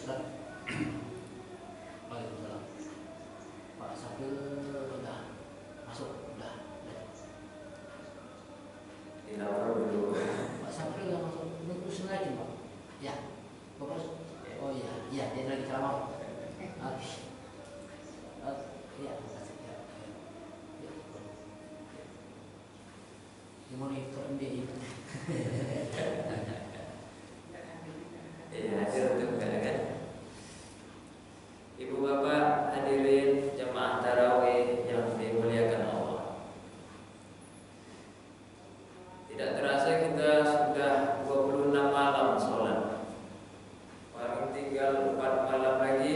Ustaz. Waalaikumsalam. Pak Sapil udah masuk, udah. Dilapor dulu. Pak Sapil udah masuk, nunggu lagi Pak. Ya, Bapak. Oh iya, iya dia lagi ceramah. Iya, makasih ya. Di monitor MDI. Iya, hadir untuk kan. Ibu bapak hadirin jemaah tarawih yang dimuliakan Allah. Tidak terasa kita sudah 26 malam sholat. Paling tinggal 4 malam lagi.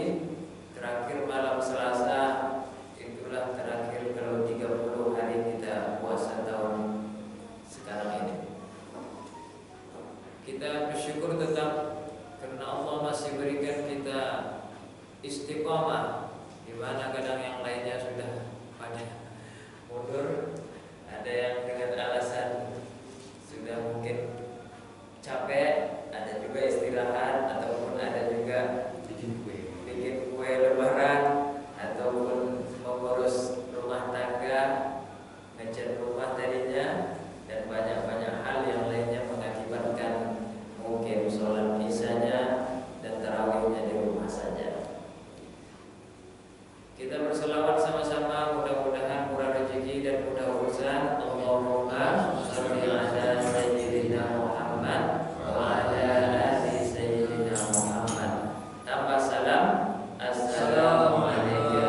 Terakhir malam Selasa, itulah terakhir kalau 30 hari kita puasa tahun sekarang ini. Kita bersyukur tetap karena Allah masih berikan kita istiqomah, di mana kadang yang lainnya sudah pada mundur, ada yang dengan alasan sudah mungkin capek, ada juga istirahat, ataupun ada juga bikin kue lebaran, ataupun mengurus rumah tangga, ngecat rumah tadinya, dan banyak-banyak hal yang lainnya mengakibatkan mungkin sholat isanya dan tarawihnya di rumah saja. Kita berselawat sama-sama, mudah-mudahan murah rezeki dan mudah urusan. Allahumma sholli ala sayyidina Muhammad wa ala ali sayyidina Muhammad. Tanpa salam, assalamu alayka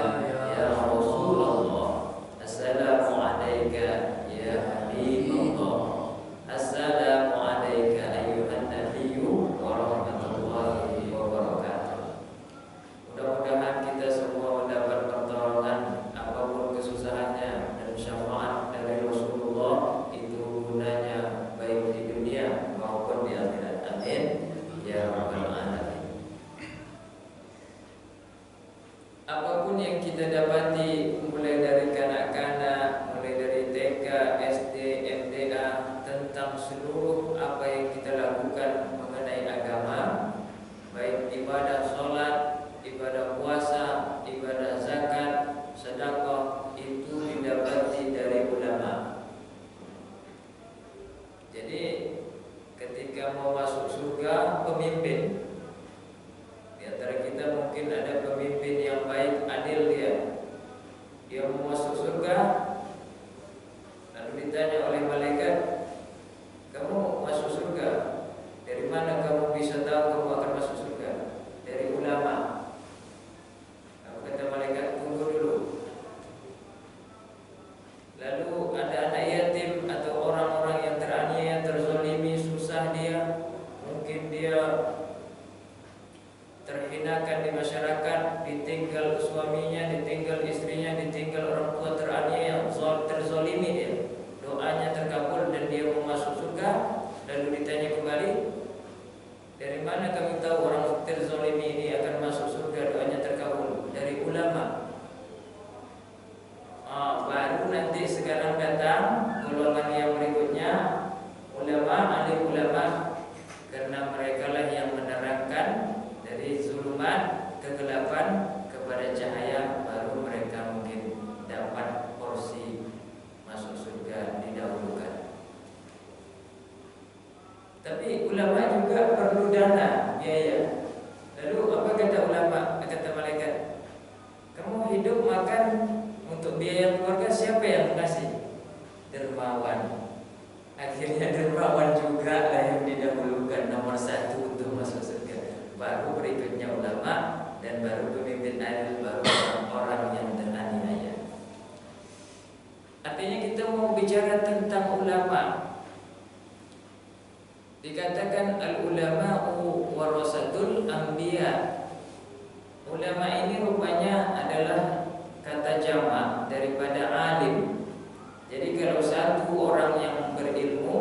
ya Rasulullah, assalamu alayka ya Habibullah, assalamu alayka ayyuhan nabiyyu wa rahmatullahi wa barakatuh. Mudah-mudahan kita semua mendapat pertolongan apapun kesusahannya dan syafaat dari Rasulullah, itu gunanya baik di dunia maupun di akhirat. Amin ya rabbal alamin. Apapun yang kita dapati, mulai dari kanak-kanak, mulai dari TK, SD, MTA, tentang seluruh apa yang kita lakukan mengenai agama, baik ibadah sholat, ibadah puasa, ibadah zakat, sedekah, itu didapati dari ulama. Jadi ketika mau masuk surga, pemimpin di antara kita mungkin ada pemimpin yang baik, adil dia mau masuk surga, lalu ditanya oleh malaikat, kamu masuk surga, dari mana kamu bisa tahu kamu akan masuk surga? Dari ulama. Lalu kata malaikat, tunggu dulu. Lalu ada anak yatim atau orang-orang yang teraniaya, terzalimi, susah dia, mungkin dia terhinakan di masyarakat, ditinggal suaminya, ditinggal istrinya, ditinggal orang tua, teraniaya, terzalimi dia. Doanya terkabul dan dia mau masuk surga. Lalu ditanya kembali, dari mana kami tahu orang terzalimi ini akan masuk surga, doanya terkabul? Dari ulama. Baru nanti sekarang datang golongan yang berikutnya, ulama, ahli ulama, karena mereka lah yang menerangkan dari zulumat, kegelapan kepada cahaya, baru mereka mungkin dapat porsi masuk surga didahulukan. Tapi ulama juga perlu dana, biaya. Lalu apa kata ulama? Kata malaikat, kamu hidup makan untuk biaya keluarga, siapa yang mengasih? Dermawan. Akhirnya dermawan juga lah yang didahulukan, nomor 1 untuk masuk surga. Baru berikutnya ulama, dan baru pemimpin adil, baru orang-orang yang teraniaya. Artinya kita mau bicara tentang ulama. Dikatakan al-ulama'u warasatul anbiya. Ulama ini rupanya adalah kata jamak daripada alim. Jadi kalau satu orang yang berilmu,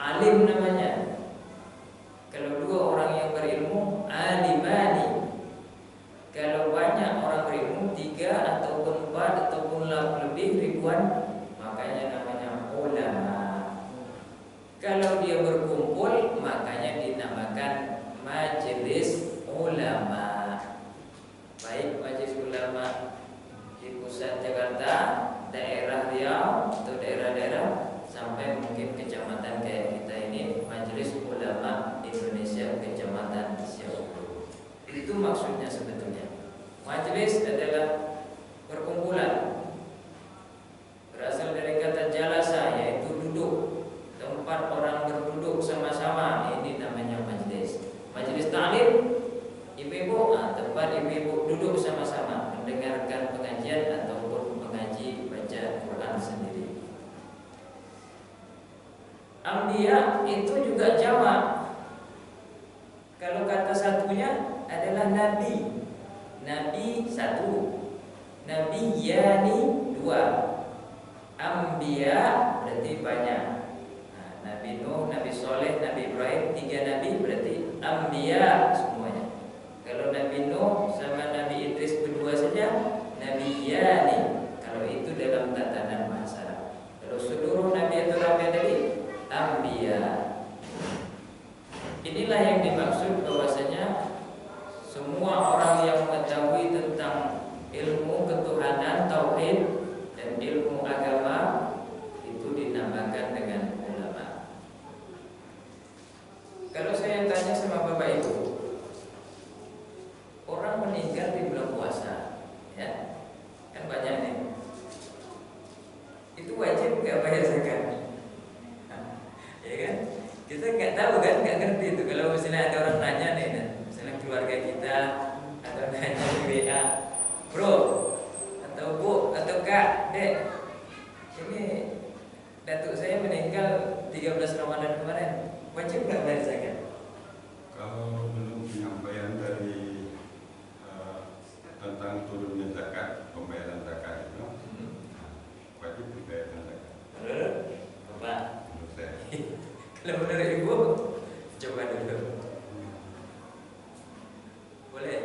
alim namanya. Kalau 2 orang yang berilmu, alimani. Kalau banyak orang berilmu, 3 ataupun 4 ataupun lebih ribuan, makanya namanya ulama. Kalau dia berkumpul, makanya dinamakan majelis ulama. ulama, baik majelis ulama di pusat Jakarta, daerah Riau atau daerah-daerah sampai mungkin kecamatan kayak kita ini, Majelis Ulama Indonesia Kecamatan Siaukro. Itu maksudnya sebetulnya. Majelis adalah perkumpulan, berasal dari kata jalasa, yaitu duduk, tempat orang berduduk sama-sama. Ini namanya majelis. Majelis ta'lim, ibu-ibu, tempat ibu-ibu duduk sama-sama mendengarkan pengajian ataupun mengaji baca Quran sendiri. Ambiya itu juga jamak. Kalau kata satunya adalah nabi. Nabi satu, nabi yani dua, ambiya berarti banyak. Nabi Nuh, Nabi Soleh, Nabi Ibrahim, 3 nabi berarti ambiya semuanya. Kalau Nabi Nuh sama Nabi Idris berdua saja, Nabi yani. Kalau itu dalam tatanan bahasa. Kalau seluruh nabi atau rabi tadi, ambiya. Inilah yang dimaksud bahwasanya semua orang yang mengetahui tentang ilmu ketuhanan, tauhid dan ilmu agama itu dinamakan dengan ulama. Kalau saya tanya sama Bapak Ibu, orang meninggal di bulan puasa, ya, kan banyak nih. Itu wajib nggak bayar zakat? Ya kan? Kita nggak tahu kan, nggak ngerti itu. Kalau misalnya ada orang nanya nih, misalnya keluarga kita atau nanya di WA, bro, atau bu, atau kak, dek, ini datuk saya meninggal 13 Ramadan kemarin, wajib nggak bayar zakat? Kalau belum penyampaian dari tentang turunnya zakat, pembayaran zakat itu wajib dibayarkan zakat. Menurut Bapak? Menurut saya. Kalau menurut Ibu, coba dulu. Boleh?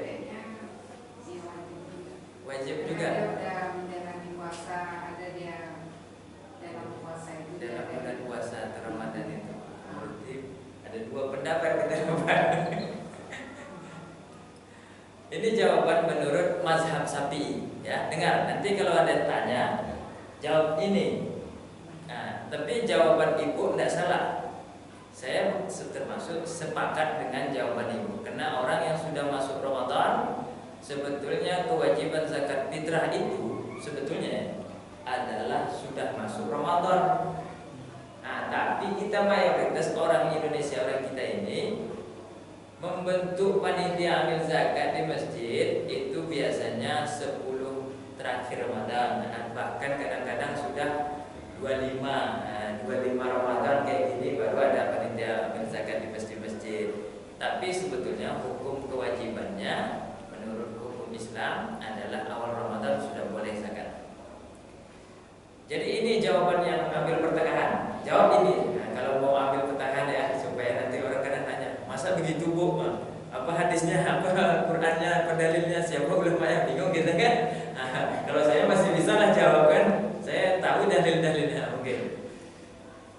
Wajib juga. Ada udah menjalani puasa, ada dia dalam puasa itu. Dalam bulan puasa atau Ramadan itu. Berarti ada 2 pendapat kita Bapak. Ini jawaban menurut mazhab Syafi'i, ya. Dengar, nanti kalau ada yang tanya, jawab ini. Nah, tapi jawaban Ibu tidak salah. Saya termasuk sepakat dengan jawaban Ibu, karena orang yang sudah masuk Ramadan, sebetulnya kewajiban zakat fitrah itu sebetulnya adalah sudah masuk Ramadan. Nah, tapi kita mayoritas orang Indonesia, orang kita ini membentuk panitia amil zakat di masjid itu biasanya 10 terakhir Ramadan. Nah, bahkan kadang-kadang sudah 25 Ramadan kayak gini baru ada panitia amil zakat di masjid-masjid. Tapi sebetulnya hukum kewajibannya menurut hukum Islam adalah awal Ramadan sudah boleh zakat. Jadi ini jawaban yang ambil pertengahan. Jawab ini. Nah, kalau mau ambil pertengahan ya, supaya nanti orang kadang tanya, masa begitu bu? Apa hadisnya, apa Qurannya, apa dalilnya, siapa ulama yang bingung gitu kan? Nah, kalau saya masih bisa lah jawabkan. Saya tahu dalil-dalilnya. Oke.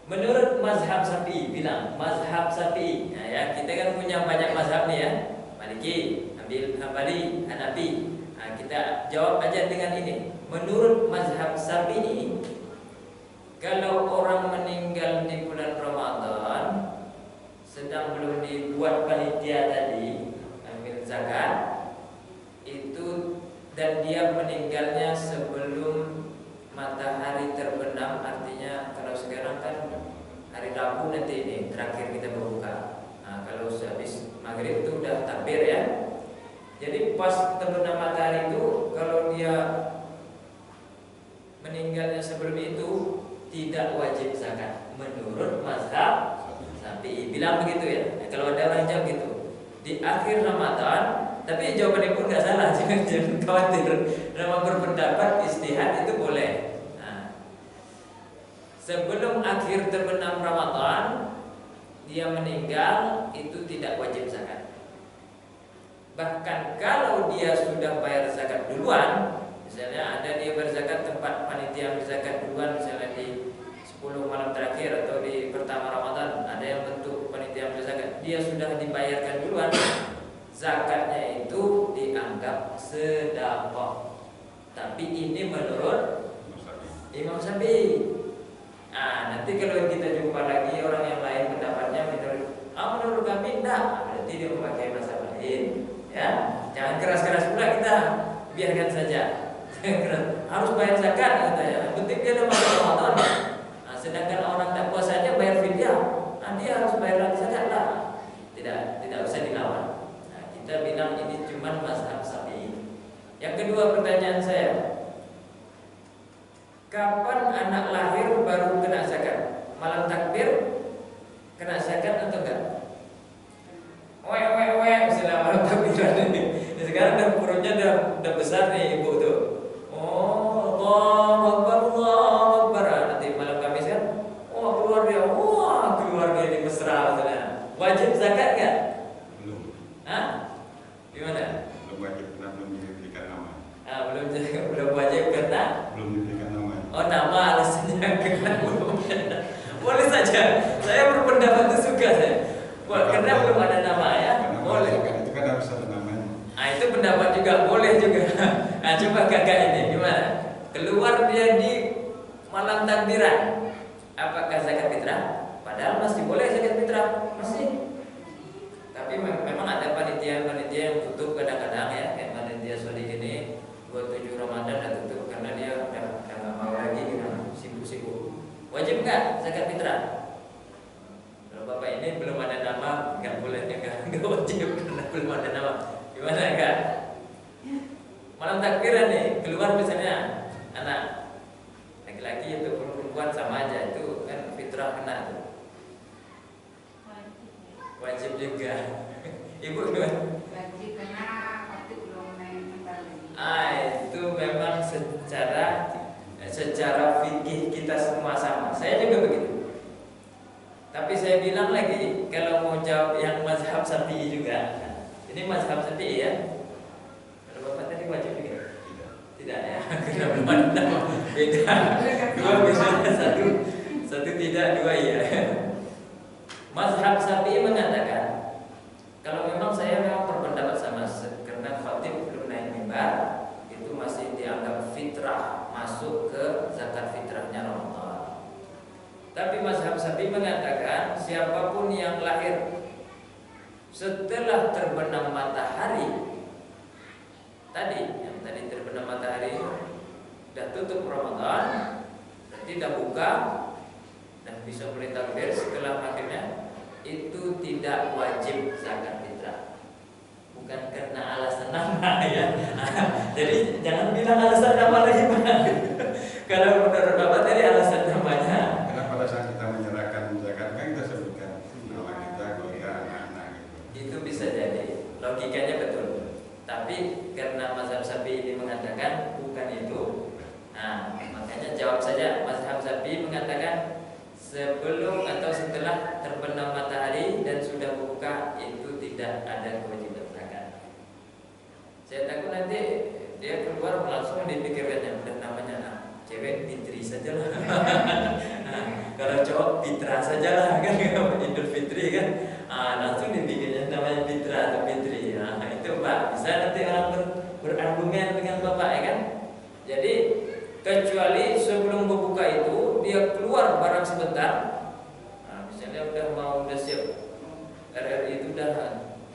Menurut mazhab Syafi'i, bilang mazhab Syafi'i. Nah, ya, kita kan punya banyak mazhab nih ya. Maliki, Hambali, Hanafi. Nah, kita jawab aja dengan ini. Menurut mazhab Syafi'i, kalau orang meninggal di bulan Ramadan sedang belum dibuat panitia tadi ambil zakat itu, dan dia meninggalnya sebelum matahari terbenam, artinya kalau sekarang kan hari Rabu nanti ini terakhir kita berbuka. Nah, kalau habis maghrib itu udah takbir ya. Jadi pas terbenam matahari itu, kalau dia meninggalnya sebelum itu tidak wajib zakat menurut mazhab Syafi'i. Bilang begitu ya. Nah, kalau ada orang jawab gitu di akhir Ramadan, tapi jawabannya pun nggak salah, jangan khawatir. Nama berpendapat istihad itu boleh. Nah, sebelum akhir terbenam Ramadan dia meninggal itu tidak wajib zakat. Bahkan kalau dia sudah bayar zakat duluan, misalnya ada dia berzakat tempat panitia berzakat duluan, misalnya di 10 malam terakhir atau di pertama Ramadan ada yang bentuk panitia berzakat, dia sudah dibayarkan duluan, zakatnya itu dianggap sedekah. Tapi ini menurut Imam Syafi'i. Nanti kalau kita jumpa lagi orang yang lain pendapatnya menurut kami enggak, berarti dia memakai mazhab lain. Ya, jangan keras-keras pula kita, biarkan saja. Harus bayar zakat katanya. Penting dia ada masuk Ramadan. Sedangkan orang tak puasa aja bayar fidyah, dia harus bayar lagi zakat lah. Tidak usah dilawan. Kita bilang ini cuma mazhab Syafi'i. Yang kedua pertanyaan saya, kapan anak lahir baru kena zakat? Malam takbir kena zakat atau enggak? Misalnya malam takbiran ini. Sekarang dah perutnya dah besar nih ibu tuh. Oh, Allahu Akbar. Nanti malam Kamis kan, keluar dia di mesra misalnya. Wajib zakat enggak? Belum. Gimana? Belum wajib karena belum diberikan nama. Belum wajib karena Belum diberikan nama. nama alasannya karena belum ada. Boleh saja. Saya berpendapat itu suka saya. Karena belum ada nama ya. Boleh. Kan itu kan harus ada namanya. Itu pendapat juga boleh juga. Coba kakak ini gimana? Keluar dia di malam takbiran, apakah zakat fitrah? Padahal masih boleh zakat fitrah, masih. Tapi memang ada panitia yang tutup kadang-kadang ya, kayak panitia Sodik ini 27 Ramadan dan tutup karena dia udah nggak mau lagi gitu, sibuk-sibuk. Wajib nggak zakat fitrah? Kalau bapak ini belum ada nama, nggak boleh juga, nggak wajib karena belum ada nama. Gimana kak? Malam takbiran nih, keluar misalnya anak laki-laki itu perempuan sama aja, itu kan fitrah kena tuh. Wajib juga. Ibu gimana? Wajib karena waktu belum naik kembali. Itu memang secara fikih kita semua sama. Saya juga begitu. Tapi saya bilang lagi, kalau mau jawab yang mazhab Syafi'i juga, ini mazhab Syafi'i ya. Kalau bapak tadi wajib juga? Tidak ya, karena belum ada nama. Beda. Dua beda, satu tidak, dua iya. Mazhab Syafi'i mengatakan, kalau memang saya memang berpendapat sama karena khatib belum naik mimbar, itu masih dianggap fitrah, masuk ke zakat fitrahnya Ramadan. Tapi mazhab Syafi'i mengatakan siapapun yang lahir setelah terbenam matahari yang tadi terbenam matahari sudah tutup Ramadan, berarti dah buka dan bisa mulai takbir setelah makannya, itu tidak wajib zakat fitrah. Bukan karena alasan nama ya. Jadi jangan bilang alasan nama lagi Pak. Kalau menurut Bapak tadi alasan namanya. Karena pada saat kita menyerahkan zakat kan kita sebutkan nama kita, keluarga, anak-anak gitu. Itu bisa jadi, logikanya betul. Tapi karena mazhab Syafi'i ini mengatakan bukan itu. Makanya jawab saja, mazhab Syafi'i mengatakan sebelum atau setelah terbenam matahari dan sudah buka itu tidak ada kewajiban zakat. Saya takut nanti dia keluar langsung dipikirkannya udah namanya cewek Fitri saja lah. Kalau cowok Fitra saja lah kan, Idul Fitri kan, langsung dibikinnya namanya Fitra atau Fitri. Itu Pak, bisa nanti orang berargumen dengan Bapak ya kan. Jadi kecuali sebelum berbuka itu dia keluar barang sebentar, misalnya udah siap RRI itu udah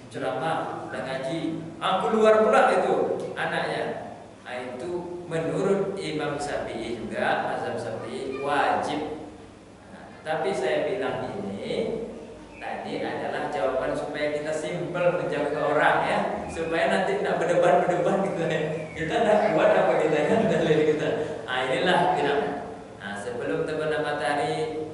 ceramah, udah ngaji, keluar pula itu anaknya. Itu menurut Imam Syafi'i juga, mazhab Syafi'i wajib. Tapi saya bilang ini tadi adalah jawaban supaya kita simpel menjawab ke orang ya, supaya nanti tidak berdebat gitu ya. Kita tidak kuat apa kita kan dalil kita. Inilah bilang. Sebelum terbenam matahari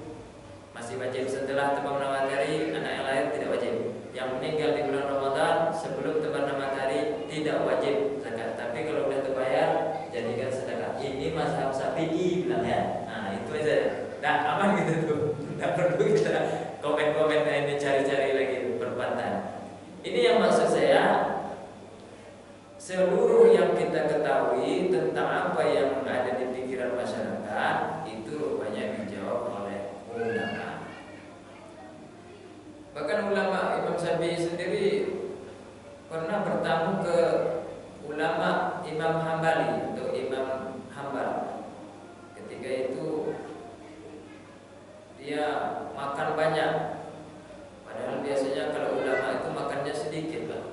masih wajib, setelah terbenam matahari anak yang lahir tidak wajib. Yang meninggal di bulan Ramadan sebelum terbenam matahari tidak wajib zakat. Tapi kalau sudah terbayar jadikan sedekah. Ini mazhab Syafi'i bilang ya. Itu aja. Nah, aman gitu tuh. Tidak perlu kita komen-komen ini cari-cari lagi perbantan. Ini yang maksud saya, seluruh yang kita ketahui tentang apa yang ada di pikiran masyarakat itu rupanya dijawab oleh ulama. Bahkan ulama Imam Syafi'i sendiri pernah bertamu ke ulama Imam Hambali atau Imam Hambal. Ketika itu dia makan banyak, padahal biasanya kalau ulama itu makannya sedikit lah.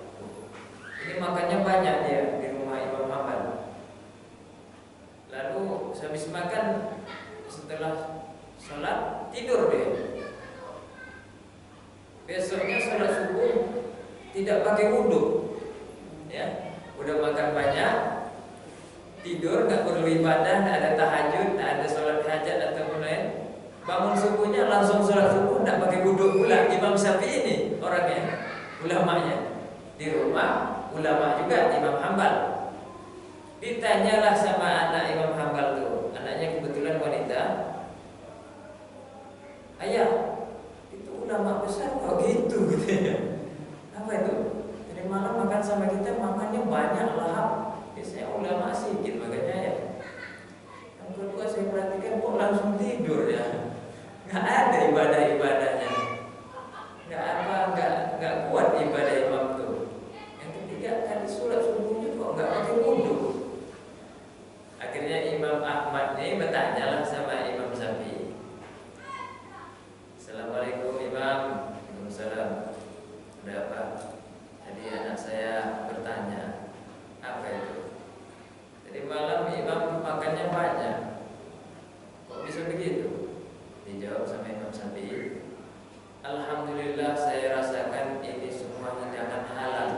Ini makannya banyak dia di rumah Imam Hambal. Lalu habis makan, setelah sholat tidur dia. Besoknya sholat subuh tidak pakai wudhu, ya, udah makan banyak, tidur, nggak perlu ibadah, nggak ada tahajud, nggak ada sholat hajat atau lain. Bangun subuhnya langsung sholat subuh, nggak pakai wudhu pula. Imam Syafi'i ini orangnya, ulamanya di rumah, ulama juga Imam Hambal. Ditanyalah sama anak Imam Hambal tuh, anaknya kebetulan wanita. Ayah, itu ulama besar kok gitu katanya. Apa itu? Jadi malam makan sama kita makannya banyak lahap. Biasanya ulama sedikit makanya ya. Yang kedua saya perhatikan kok langsung tidur ya. Nggak ada ibadah-ibadahnya. Nggak kuat ibadah imam tuh. Yang ketiga tadi sholat subuhnya kok nggak pakai wudhu. Akhirnya Imam Ahmad ini bertanyalah sama Imam Syafi'i. Assalamualaikum Imam. Waalaikumsalam. Ada apa? Jadi anak saya bertanya, apa itu? Jadi malam Imam makannya banyak. Kok bisa begitu? Dijawab sama Imam Syafi'i, alhamdulillah saya rasakan ini semua hidangan halal.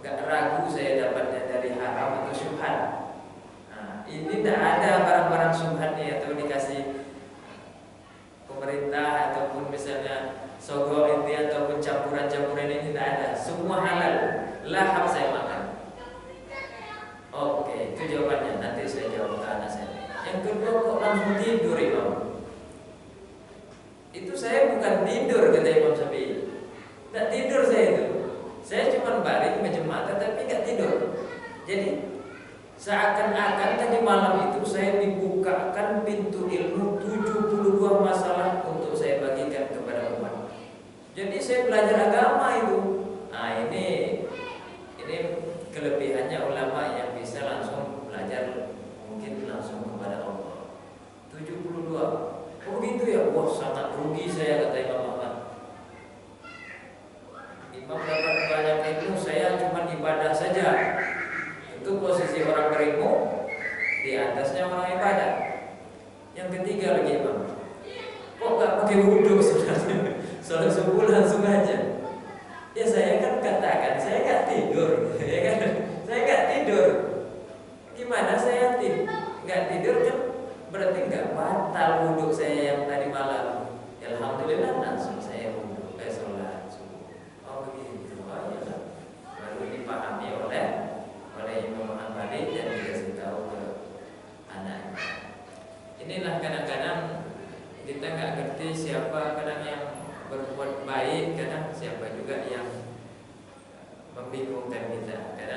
Gak ragu saya dapatnya dari haram atau syubhat. Nah, ini tidak ada barang-barang syubhatnya atau dikasih pemerintah ataupun misalnya sogok ini ataupun campuran-campuran ini tidak ada. Semua halal. Lahap saya makan. Oke, itu jawabannya. Nanti saya jawab ke anak saya. Yang kedua kok langsung tidur Imam? Itu saya bukan tidur kata Imam Syafi'i. Tidak tidur saya itu. Saya cuma baring macam mata tapi nggak tidur. Jadi seakan-akan tadi malam itu saya dibukakan pintu ilmu 72 masalah untuk saya bagikan kepada umat. Jadi saya belajar agama itu. Nah ini kelebihannya ulama yang bisa langsung belajar mungkin langsung kepada Allah. 72. Oh gitu ya, wah sangat rugi saya kata Imam Ahmad. Imam dapat banyak ilmu, saya cuma ibadah saja. Itu posisi orang berilmu, di atasnya orang ibadah. Yang ketiga lagi Imam, kok gak pakai wudhu sebenarnya? Sholat subuh langsung aja. Ya saya kan katakan saya gak tidur, ya kan? Saya gak tidur. Gimana saya gak tidur kan? Berarti nggak batal wudhu saya yang tadi malam. Alhamdulillah langsung saya wudhu, sholat subuh. Oh begitu, oh iya. Baru dipahami oleh Imam Hambali dan dikasih tahu ke anak. Inilah kadang-kadang kita nggak ngerti siapa kadang yang berbuat baik, kadang siapa juga yang membingungkan kita. Kadang